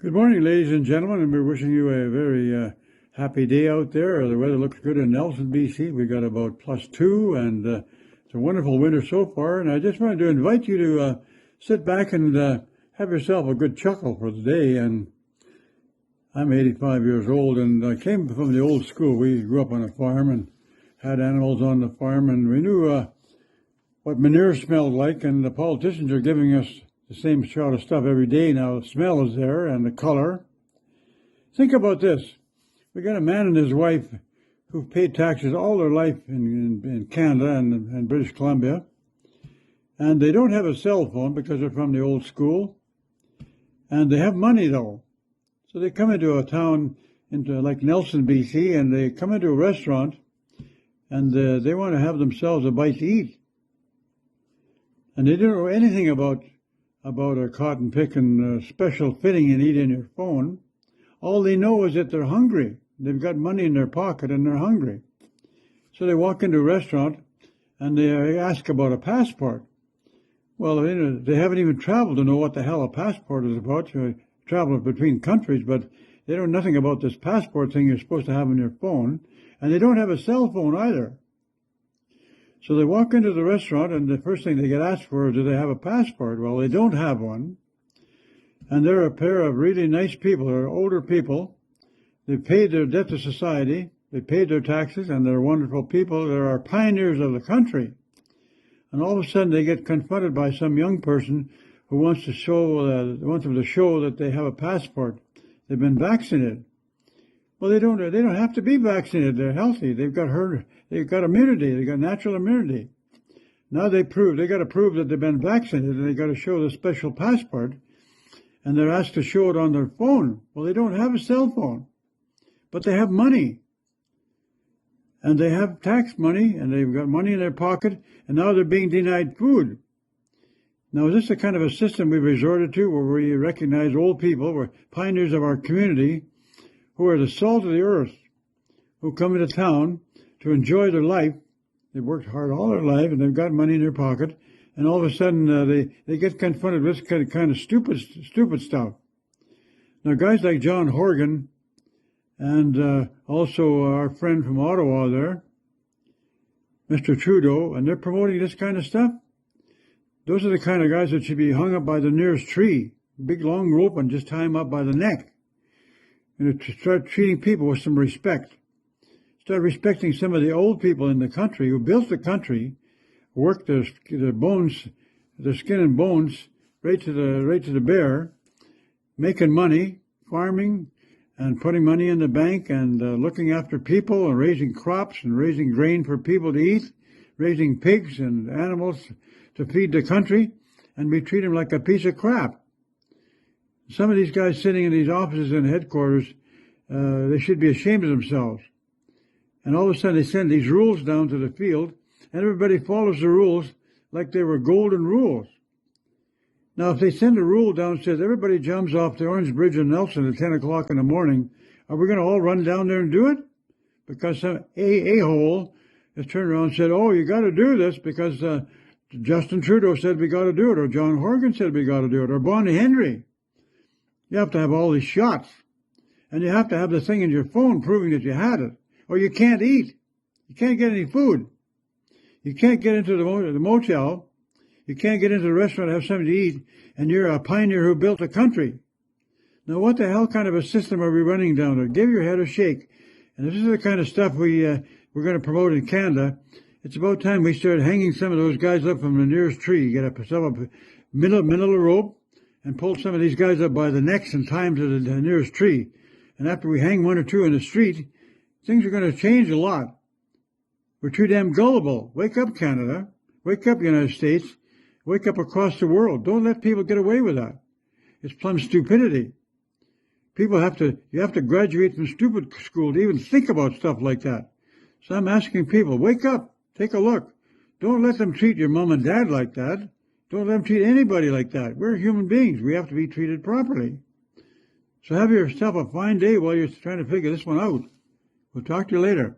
Good morning, ladies and gentlemen, and we're wishing you a very happy day out there. The weather looks good in Nelson, BC. We got about +2, and it's a wonderful winter so far. And I just wanted to invite you to sit back and have yourself a good chuckle for the day. And I'm 85 years old, and I came from the old school. We grew up on a farm and had animals on the farm, and we knew what manure smelled like, and the politicians are giving us the same sort of stuff every day now. The smell is there and the color. Think about this. We got a man and his wife who've paid taxes all their life in Canada and British Columbia, and they don't have a cell phone because they're from the old school, and they have money though. So they come into a town into like Nelson, BC, and they come into a restaurant, and they want to have themselves a bite to eat, and they don't know anything about a cotton picking special fitting you need in your phone. All they know is that they're hungry. They've got money in their pocket and they're hungry. So they walk into a restaurant and they ask about a passport. Well, they haven't even traveled to know what the hell a passport is about. To travel between countries, but they know nothing about this passport thing you're supposed to have on your phone. And they don't have a cell phone either. So they walk into the restaurant, and the first thing they get asked for is, do they have a passport? Well, they don't have one. And they're a pair of really nice people. They're older people. They've paid their debt to society. They paid their taxes, and they're wonderful people. They are pioneers of the country. And all of a sudden, they get confronted by some young person who wants them to show that they have a passport. They've been vaccinated. Well, they don't have to be vaccinated. They're healthy. They've got immunity. They've got natural immunity. Now they got to prove that they've been vaccinated, and they got to show the special passport, and they're asked to show it on their phone. Well, they don't have a cell phone, but they have money, and they have tax money, and they've got money in their pocket, and now they're being denied food. Now, is this the kind of a system we've resorted to, where we recognize old people, we're pioneers of our community, who are the salt of the earth, who come into town to enjoy their life? They've worked hard all their life, and they've got money in their pocket, and all of a sudden they get confronted with this kind of stupid stuff. Now, guys like John Horgan and also our friend from Ottawa there, Mr. Trudeau, and they're promoting this kind of stuff. Those are the kind of guys that should be hung up by the nearest tree, big long rope, and just tie them up by the neck. And to start treating people with some respect. Start respecting some of the old people in the country who built the country, worked their bones, their skin and bones, right to the bare, making money, farming, and putting money in the bank, and looking after people, and raising crops, and raising grain for people to eat, raising pigs and animals to feed the country, and we treat them like a piece of crap. Some of these guys sitting in these offices and headquarters, they should be ashamed of themselves. And all of a sudden they send these rules down to the field, and everybody follows the rules like they were golden rules. Now, if they send a rule down that says everybody jumps off the Orange Bridge in Nelson at 10 o'clock in the morning, are we going to all run down there and do it? Because some a-hole has turned around and said, oh, you got to do this because Justin Trudeau said we got to do it, or John Horgan said we got to do it, or Bonnie Henry. You have to have all these shots, and you have to have the thing in your phone proving that you had it, or you can't eat. You can't get any food. You can't get into the motel. You can't get into the restaurant to have something to eat, and you're a pioneer who built a country. Now, what the hell kind of a system are we running down there? Give your head a shake. And if this is the kind of stuff we're going to promote in Canada, it's about time we start hanging some of those guys up from the nearest tree. Get a middle of the rope, and pull some of these guys up by the necks and tie them to the nearest tree. And after we hang one or two in the street, things are going to change a lot. We're too damn gullible. Wake up, Canada. Wake up, United States. Wake up across the world. Don't let people get away with that. It's plumb stupidity. You have to graduate from stupid school to even think about stuff like that. So I'm asking people, wake up. Take a look. Don't let them treat your mom and dad like that. Don't let them treat anybody like that. We're human beings. We have to be treated properly. So have yourself a fine day while you're trying to figure this one out. We'll talk to you later.